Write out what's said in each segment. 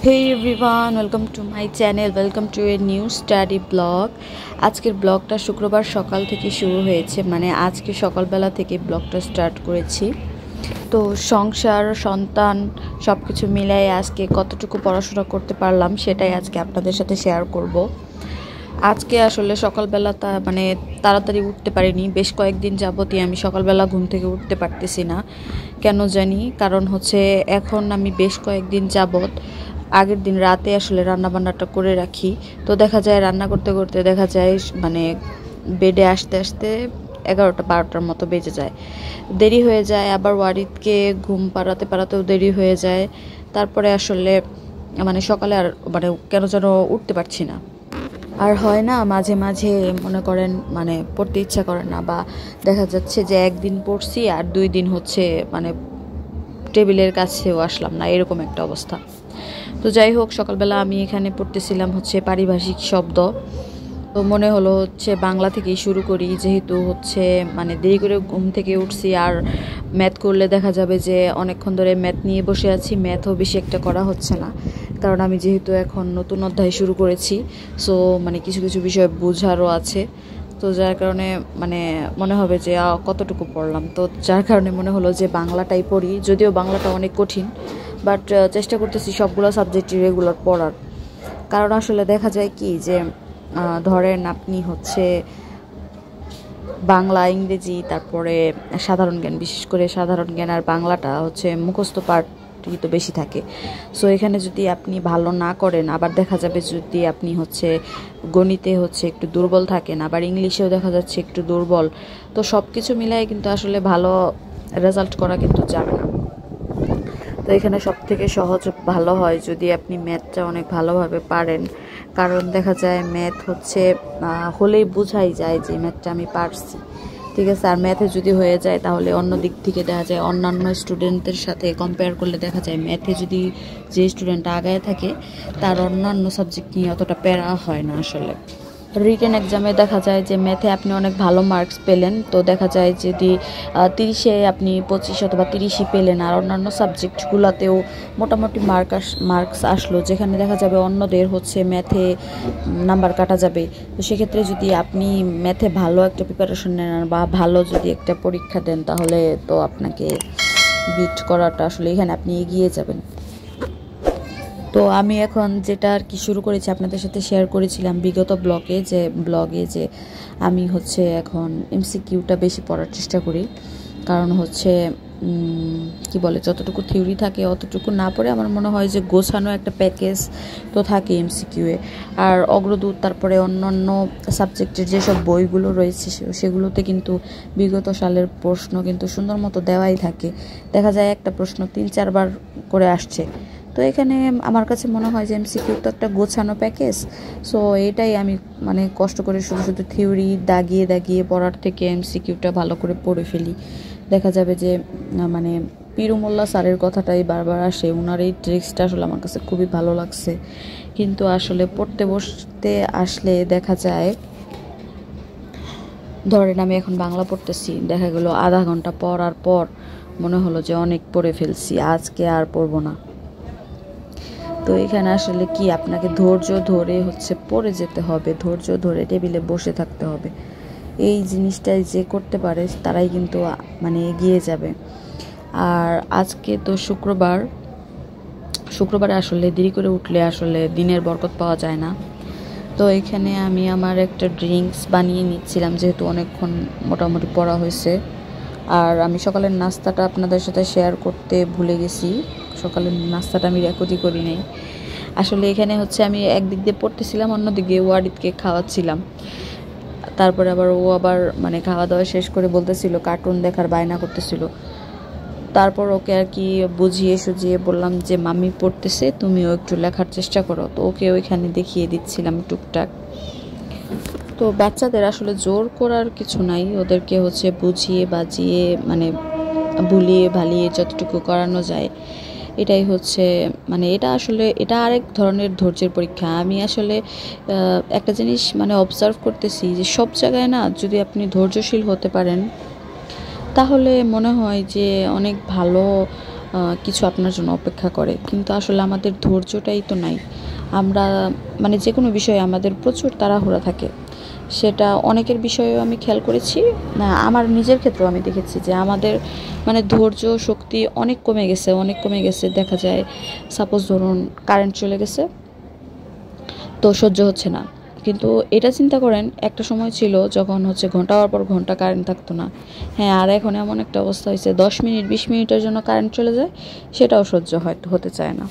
Hey everyone, welcome to my channel, welcome to a new study blog. আজকের ব্লগটা শুক্রবার সকাল থেকে শুরু হয়েছে, মানে আজকে সকালবেলা থেকে ব্লগটা স্টার্ট করেছি। তো সংসার সন্তান সব কিছু মিলাই আজকে কতটুকু পড়াশোনা করতে পারলাম সেটাই আজকে আপনাদের সাথে শেয়ার করব। আজকে আসলে সকালবেলা মানে তাড়াতাড়ি উঠতে পারিনি, বেশ কয়েকদিন যাবতই আমি সকালবেলা ঘুম থেকে উঠতে পারতেছি না, কেন জানি। কারণ হচ্ছে এখন আমি বেশ কয়েকদিন যাবত আগের দিন রাতে আসলে রান্নাবান্নাটা করে রাখি। তো দেখা যায় রান্না করতে করতে দেখা যায় মানে বেডে আসতে আসতে 11টা-12টার মতো বেজে যায়, দেরি হয়ে যায়। আবার ওয়ারিদকে ঘুম পাড়াতেও দেরি হয়ে যায়। তারপরে আসলে মানে সকালে আর মানে কেন যেন উঠতে পারছি না। আর হয় না, মাঝে মাঝে মনে করেন মানে পড়তে ইচ্ছা করে না, বা দেখা যাচ্ছে যে একদিন পড়ছি আর 2 দিন হচ্ছে মানে টেবিলের কাছেও আসলাম না, এরকম একটা অবস্থা। তো যাই হোক, সকালবেলা আমি এখানে পড়তেছিলাম হচ্ছে পারিভাষিক শব্দ। তো মনে হলো হচ্ছে বাংলা থেকেই শুরু করি, যেহেতু হচ্ছে মানে দেরি করে ঘুম থেকে উঠছি। আর ম্যাথ করলে দেখা যাবে যে অনেকক্ষণ ধরে ম্যাথ নিয়ে বসে আছি, ম্যাথও বেশি একটা করা হচ্ছে না, কারণ আমি যেহেতু এখন নতুন অধ্যায় শুরু করেছি। সো মানে কিছু কিছু বিষয় বোঝারও আছে। তো যার কারণে মানে মনে হবে যে কতটুকু পড়লাম। তো যার কারণে মনে হলো যে বাংলাটাই পড়ি, যদিও বাংলাটা অনেক কঠিন, বাট চেষ্টা করতেছি সবগুলো সাবজেক্ট রেগুলার পড়ার। কারণ আসলে দেখা যায় কি যে ধরেন আপনি হচ্ছে বাংলা, ইংরেজি, তারপরে সাধারণ জ্ঞান, বিশেষ করে সাধারণ জ্ঞান আর বাংলাটা হচ্ছে মুখস্থ পাঠই তো বেশি থাকে। সো এখানে যদি আপনি ভালো না করেন, আবার দেখা যাবে যদি আপনি হচ্ছে গণিতে হচ্ছে একটু দুর্বল থাকেন, আবার ইংলিশেও দেখা যাচ্ছে একটু দুর্বল, তো সব কিছু মিলাই কিন্তু আসলে ভালো রেজাল্ট করা কিন্তু যাবে না। তো এখানে সব থেকে সহজ ভালো হয় যদি আপনি ম্যাথটা অনেক ভালোভাবে পারেন, কারণ দেখা যায় ম্যাথ হচ্ছে হলেই বোঝাই যায় যে ম্যাথটা আমি পারছি, ঠিক আছে। আর ম্যাথে যদি হয়ে যায় তাহলে অন্য দিক থেকে দেখা যায় অন্যান্য স্টুডেন্টদের সাথে কম্পেয়ার করলে দেখা যায় ম্যাথে যদি যে স্টুডেন্ট আগায় থাকে তার অন্যান্য সাবজেক্ট নিয়ে অতটা প্যারা হয় না আসলে। রিটেন এক্সামে দেখা যায় যে ম্যাথে আপনি অনেক ভালো মার্কস পেলেন, তো দেখা যায় যদি 30-এ আপনি 25 অথবা 30ই পেলেন, আর অন্যান্য সাবজেক্টগুলোতেও মোটামুটি মার্কস আসলো, যেখানে দেখা যাবে অন্যদের হচ্ছে ম্যাথে নাম্বার কাটা যাবে। তো সেক্ষেত্রে যদি আপনি ম্যাথে ভালো একটা প্রিপারেশন নেন বা ভালো যদি একটা পরীক্ষা দেন, তাহলে তো আপনাকে বিট করাটা আসলে এখানে আপনি এগিয়ে যাবেন। তো আমি এখন যেটা আর কি শুরু করেছি আপনাদের সাথে শেয়ার করেছিলাম বিগত ব্লগে যে আমি হচ্ছে এখন এমসিকিউটা বেশি পড়ার চেষ্টা করি। কারণ হচ্ছে কি বলে, যতটুকু থিওরি থাকে অতটুকু না পড়ে আমার মনে হয় যে গোছানো একটা প্যাকেজ তো থাকে এমসিকিউয়ে। আর অগ্রদূত, তারপরে অন্যান্য সাবজেক্টের যেসব বইগুলো রয়েছে সেগুলোতে কিন্তু বিগত সালের প্রশ্ন কিন্তু সুন্দর মতো দেওয়াই থাকে। দেখা যায় একটা প্রশ্ন 3-4 বার করে আসছে। তো এখানে আমার কাছে মনে হয় যে এমসিকিউ তো একটা গোছানো প্যাকেজ। সো এটাই আমি মানে কষ্ট করে শুধু শুধু থিওরি দাগিয়ে দাগিয়ে পড়ার থেকে এমসিকিউটা ভালো করে পড়ে ফেলি। দেখা যাবে যে মানে পিরুমোল্লা স্যারের কথাটাই বারবার আসে, ওনার এই ট্রিক্সটা আসলে আমার কাছে খুবই ভালো লাগছে। কিন্তু আসলে পড়তে বসতে আসলে দেখা যায়, ধরেন আমি এখন বাংলা পড়তেছি, দেখা গেল আধা ঘন্টা পড়ার পর মনে হলো যে অনেক পড়ে ফেলছি, আজকে আর পড়বো না। তো এখানে আসলে কি আপনাকে ধৈর্য ধরে হচ্ছে পড়ে যেতে হবে, ধৈর্য ধরে টেবিলে বসে থাকতে হবে। এই জিনিসটাই যে করতে পারে তারাই কিন্তু মানে এগিয়ে যাবে। আর আজকে তো শুক্রবারে আসলে দেরি করে উঠলে আসলে দিনের বরকত পাওয়া যায় না। তো এখানে আমি আমার একটা ড্রিঙ্কস বানিয়ে নিচ্ছিলাম, যেহেতু অনেকক্ষণ মোটামুটি পড়া হয়েছে। আর আমি সকালের নাস্তাটা আপনাদের সাথে শেয়ার করতে ভুলে গেছি, সকালের নাস্তাটা আমি রেকর্ডই করি নাই। আসলে এখানে হচ্ছে আমি একদিক দিয়ে পড়তেছিলাম, অন্যদিকে ওয়ারিদকে খাওয়াচ্ছিলাম। তারপরে আবার ও মানে খাওয়া দাওয়া শেষ করে বলতেছিল, কার্টুন দেখার বায়না করতেছিল। তারপর ওকে আর কি বুঝিয়ে সুঝিয়ে বললাম যে মাম্মি পড়তেছে, তুমিও একটু লেখার চেষ্টা করো। তো ওকে ওইখানে দেখিয়ে দিচ্ছিলাম টুকটাক। তো বাচ্চাদের আসলে জোর করার কিছু নাই, ওদেরকে হচ্ছে বুঝিয়ে বাজিয়ে মানে ভুলিয়ে ভালিয়ে যতটুকু করানো যায়, এটাই হচ্ছে মানে এটা আরেক ধরনের ধৈর্যের পরীক্ষা। আমি আসলে একটা জিনিস মানে অবজার্ভ করতেছি যে সব জায়গায় না, যদি আপনি ধৈর্যশীল হতে পারেন তাহলে মনে হয় যে অনেক ভালো কিছু আপনার জন্য অপেক্ষা করে, কিন্তু আসলে আমাদের ধৈর্যটাই তো নাই। আমরা মানে যে কোনো বিষয়ে আমাদের প্রচুর তাড়াহুড়া থাকে। সেটা অনেকের বিষয়েও আমি খেয়াল করেছি, না আমার নিজের ক্ষেত্রেও আমি দেখেছি যে আমাদের মানে ধৈর্য শক্তি অনেক কমে গেছে। দেখা যায় সাপোজ ধরুন কারেন্ট চলে গেছে, তো সহ্য হচ্ছে না। কিন্তু এটা চিন্তা করেন, একটা সময় ছিল যখন হচ্ছে ঘন্টার পর ঘন্টা কারেন্ট থাকতো না। হ্যাঁ, আর এখন এমন একটা অবস্থা হয়েছে 10 মিনিট 20 মিনিটের জন্য কারেন্ট চলে যায়, সেটাও সহ্য হতে চায় না।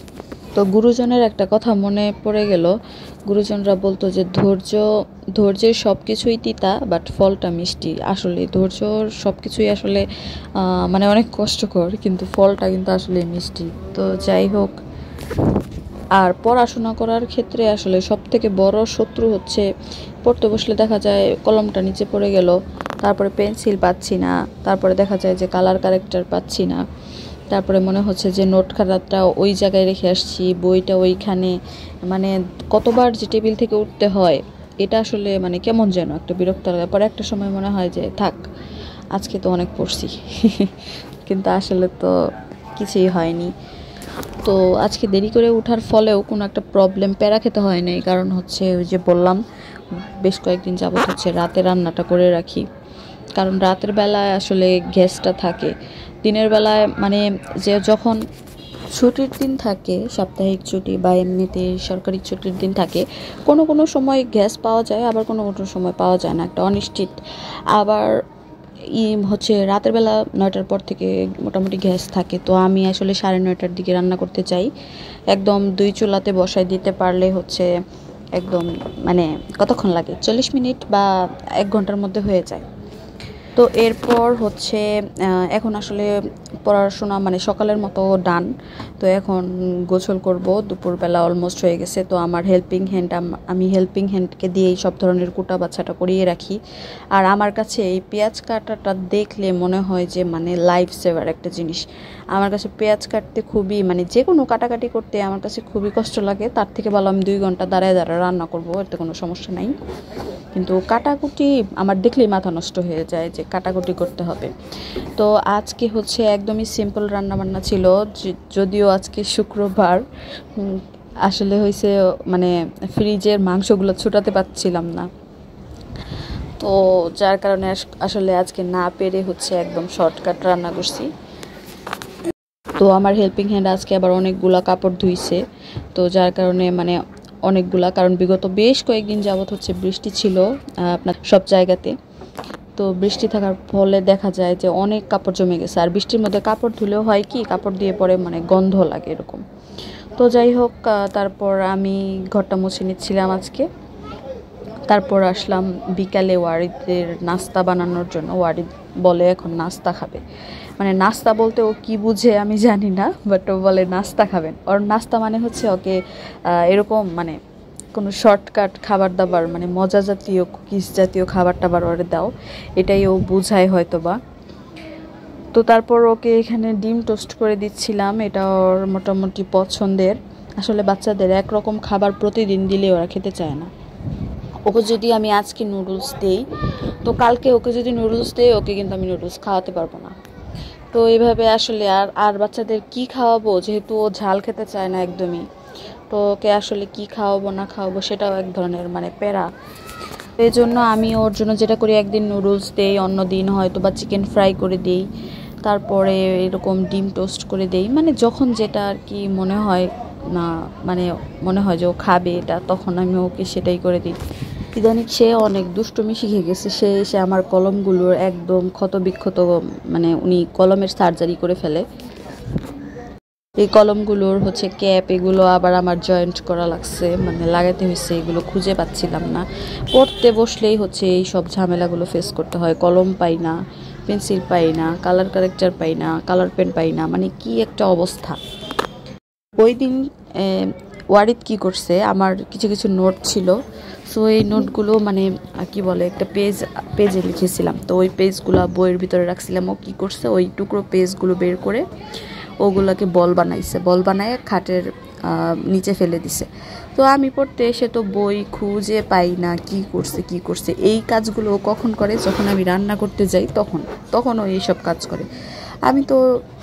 তো গুরুজনের একটা কথা মনে পড়ে গেল। গুরুজনরা বলতো যে ধৈর্যের সব কিছুই তিতা, বাট ফলটা মিষ্টি। আসলে ধৈর্যর সব কিছুই আসলে মানে অনেক কষ্টকর, কিন্তু ফলটা কিন্তু আসলে মিষ্টি। তো যাই হোক, আর পড়াশোনা করার ক্ষেত্রে আসলে সবথেকে বড় শত্রু হচ্ছে, পড়তে বসলে দেখা যায় কলমটা নিচে পড়ে গেল, তারপরে পেন্সিল পাচ্ছি না, তারপরে দেখা যায় যে কালার কারেক্টার পাচ্ছি না, তারপরে মনে হচ্ছে যে নোট খাতাটা ওই জায়গায় রেখে আসছি, বইটা ওইখানে, মানে কতবার যে টেবিল থেকে উঠতে হয়, এটা আসলে মানে কেমন যেন একটা বিরক্ত লাগে। পরে একটা সময় মনে হয় যে থাক, আজকে তো অনেক পড়ছি কিন্তু আসলে তো কিছুই হয়নি। তো আজকে দেরি করে ওঠার ফলেও কোনো একটা প্রবলেম প্যারা খেতে হয় নাই, কারণ হচ্ছে ওই যে বললাম বেশ কয়েকদিন যাবত হচ্ছে রাতে রান্নাটা করে রাখি। কারণ রাতের বেলায় আসলে গ্যাসটা থাকে, দিনের বেলায় মানে যে যখন ছুটির দিন থাকে, সাপ্তাহিক ছুটি বা এমনিতে সরকারি ছুটির দিন থাকে, কোনো কোনো সময় গ্যাস পাওয়া যায়, আবার কোনো কোনো সময় পাওয়া যায় না, একটা অনিশ্চিত। আবার হচ্ছে রাতের বেলা 9টার পর থেকে মোটামুটি গ্যাস থাকে। তো আমি আসলে 9:30টার দিকে রান্না করতে চাই, একদম 2 চুলাতে বসাই দিতে পারলে হচ্ছে একদম মানে কতক্ষণ লাগে, 40 মিনিট বা 1 ঘন্টার মধ্যে হয়ে যায়। তো এরপর হচ্ছে এখন আসলে পড়াশোনা মানে সকালের মতো ডান। তো এখন গোসল করব, দুপুরবেলা অলমোস্ট হয়ে গেছে। তো আমার আমি হেল্পিং হ্যান্ডকে দিয়েই সব ধরনের কুটা বাছাটা করিয়ে রাখি। আর আমার কাছে এই পেঁয়াজ কাটাটা দেখলে মনে হয় যে মানে লাইফ সেভার একটা জিনিস। আমার কাছে পেঁয়াজ কাটতে খুবই মানে যে কোনো কাটাকাটি করতে আমার কাছে খুবই কষ্ট লাগে। তার থেকে ভালো আমি 2 ঘন্টা দাঁড়ায় রান্না করবো, এতে কোনো সমস্যা নাই। কিন্তু কাটাকুটি আমার দেখলেই মাথা নষ্ট হয়ে যায় যে কাটাকুটি করতে হবে। তো আজকে হচ্ছে একদমই সিম্পল রান্নাবান্না ছিল, যদিও আজকে শুক্রবার। আসলে হয়েছে মানে ফ্রিজের মাংসগুলো ছুটাতে পারছিলাম না, তো যার কারণে আসলে আজকে না পেরে হচ্ছে একদম শর্টকাট রান্না করছি। তো আমার হেল্পিং হ্যান্ড আজকে আবার অনেকগুলা কাপড় ধুইছে, তো যার কারণে মানে অনেকগুলা, কারণ বিগত বেশ কয়েকদিন যাবত হচ্ছে বৃষ্টি ছিল আপনার সব জায়গাতে। তো বৃষ্টি থাকার ফলে দেখা যায় যে অনেক কাপড় জমে গেছে, আর বৃষ্টির মধ্যে কাপড় ধুলেও হয় কি কাপড় দিয়ে পরে মানে গন্ধ লাগে এরকম। তো যাই হোক, তারপর আমি ঘরটা মুছে নিচ্ছিলাম আজকে। তারপর আসলাম বিকালে ওয়ারিদের নাস্তা বানানোর জন্য। ওয়ারিদ বলে এখন নাস্তা খাবে, মানে নাস্তা বলতে ও কি বুঝে আমি জানি না, বাট ও বলে নাস্তা খাবেন। ওর নাস্তা মানে হচ্ছে ওকে এরকম মানে কোনো শর্টকাট খাবার দাবার মানে মজা জাতীয় কুকিজ জাতীয় খাবার টাবার ওরে দাও, এটাই ও বুঝায় হয়তো বা। তো তারপর ওকে এখানে ডিম টোস্ট করে দিচ্ছিলাম, এটা ওর মোটামুটি পছন্দের। আসলে বাচ্চাদের একরকম খাবার প্রতিদিন দিলে ওরা খেতে চায় না। ওকে যদি আমি আজকে নুডলস দিই, তো কালকে ওকে যদি নুডলস দিই, ওকে কিন্তু আমি নুডলস খাওয়াতে পারবো না। তো এইভাবে আসলে আর আর বাচ্চাদের কি খাওয়াবো, যেহেতু ও ঝাল খেতে চায় না একদমই। তো ওকে আসলে কি খাওয়াবো না খাওয়াবো সেটাও এক ধরনের মানে প্যারা। এই জন্য আমি ওর জন্য যেটা করি, একদিন নুডলস দেই, অন্য দিন হয়তো বা চিকেন ফ্রাই করে দিই, তারপরে এরকম ডিম টোস্ট করে দেই, মানে যখন যেটা আর কি মনে হয় না, মানে মনে হয় যে ও খাবে এটা, তখন আমি ওকে সেটাই করে দিই। ইদানিং সে অনেক দুষ্টুমি শিখে গেছে, সে এসে আমার কলমগুলোর একদম ক্ষত বিক্ষত, মানে উনি কলমের সার্জারি করে ফেলে। এই কলমগুলোর হচ্ছে ক্যাপ, এগুলো আবার আমার জয়েন্ট করা লাগছে, মানে লাগাতে হয়েছে, এগুলো খুঁজে পাচ্ছিলাম না। পড়তে বসলেই হচ্ছে এই সব ঝামেলাগুলো ফেস করতে হয়, কলম পাই না, পেন্সিল পাই না, কালার কারেক্টার পাই না, কালার পেন পাই না, মানে কি একটা অবস্থা। ওই দিন ওয়ারিদ কি করছে, আমার কিছু কিছু নোট ছিল, সো এই নোটগুলো মানে কি বলে একটা পেজে লিখেছিলাম, তো ওই পেজগুলো বইয়ের ভিতরে রাখছিলাম। ও কী করছে, ওই টুকরো পেজগুলো বের করে ওগুলোকে বল বানাইছে, বল বানায় খাটের নিচে ফেলে দিছে। তো আমি পড়তে এসে তো বই খুঁজে পাই না, কি করছে। এই কাজগুলো কখন করে, যখন আমি রান্না করতে যাই তখন ও এইসব কাজ করে। আমি তো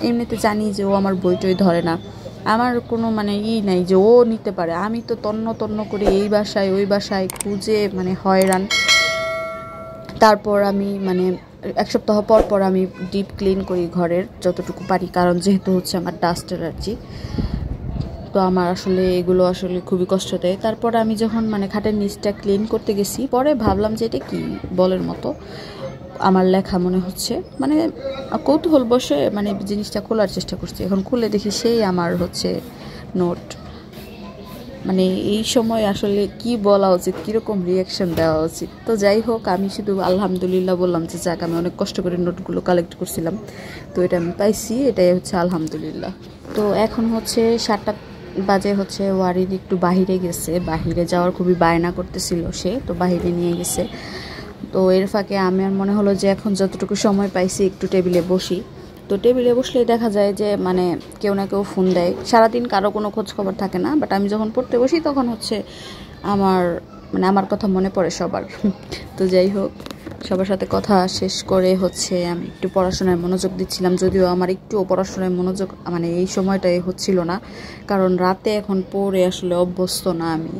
এমনিতে জানি যে ও আমার বই টই ধরে না, আমার কোনো মানে নাই যে ও নিতে পারে। আমি তো তন্ন তন্ন করে এই বাসায় ওই বাসায় খুঁজে মানে হয়রান। তারপর আমি মানে 1 সপ্তাহ পর পর আমি ডিপ ক্লিন করি ঘরের যতটুকু পারি, কারণ যেহেতু হচ্ছে আমার ডাস্ট অ্যালার্জি, তো আমার আসলে এগুলো আসলে খুবই কষ্ট দেয়। তারপর আমি যখন মানে খাটের নিচটা ক্লিন করতে গেছি, পরে ভাবলাম যে এটা কি বলের মতো আমার লেখা মনে হচ্ছে, মানে কৌতূহল বসে মানে জিনিসটা খোলার চেষ্টা করছি। এখন খুলে দেখি সেই আমার হচ্ছে নোট। মানে এই সময় আসলে কি বলা উচিত, কীরকম রিয়াকশন দেওয়া উচিত। তো যাই হোক, আমি শুধু আলহামদুলিল্লাহ বললাম যে যাক, আমি অনেক কষ্ট করে নোটগুলো কালেক্ট করছিলাম, তো এটা আমি পাইছি, এটাই হচ্ছে আলহামদুলিল্লাহ। তো এখন হচ্ছে 7টা বাজে, হচ্ছে ওয়ারিদ একটু বাহিরে গেছে, বাহিরে যাওয়ার খুবই বায়না করতেছিল সে, তো বাহিরে নিয়ে গেছে। তো এর ফাঁকে আমার মনে হলো যে এখন যতটুকু সময় পাইছি একটু টেবিলে বসি। তো টেবিলে বসলেই দেখা যায় যে মানে কেউ না কেউ ফোন দেয়, সারাদিন কারো কোনো খোঁজ খবর থাকে না, বাট আমি যখন পড়তে বসি তখন হচ্ছে আমার মানে আমার কথা মনে পড়ে সবার। তো যাই হোক, সবার সাথে কথা শেষ করে হচ্ছে আমি একটু পড়াশোনায় মনোযোগ দিচ্ছিলাম, যদিও আমার একটুও পড়াশোনায় মনোযোগ মানে এই সময়টাই হচ্ছিল না, কারণ রাতে এখন পড়ে আসলে অভ্যস্ত না আমি।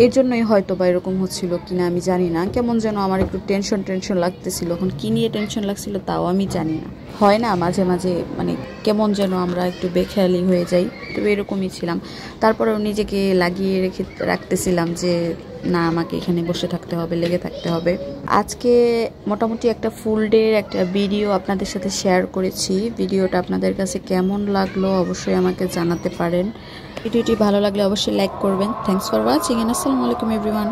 এর জন্যই হয়তো বা এরকম হচ্ছিল কিনা আমি জানি না, কেমন যেন আমার একটু টেনশন লাগতেছিল। এখন কী নিয়ে টেনশন লাগছিল তাও আমি জানি না, হয় না মাঝে মাঝে মানে কেমন যেন আমরা একটু বেখেয়ালি হয়ে যাই, তো এরকমই ছিলাম। তারপরেও নিজেকে লাগিয়ে রাখতেছিলাম যে না, আমাকে এখানে বসে থাকতে হবে, লেগে থাকতে হবে। আজকে মোটামুটি একটা ফুল ডের একটা ভিডিও আপনাদের সাথে শেয়ার করেছি। ভিডিওটা আপনাদের কাছে কেমন লাগলো অবশ্যই আমাকে জানাতে পারেন। ভিডিওটি ভালো লাগলে অবশ্যই লাইক করবেন। থ্যাঙ্কস ফর ওয়াচিং এন্ড আসসালামু আলাইকুম এভরিওয়ান।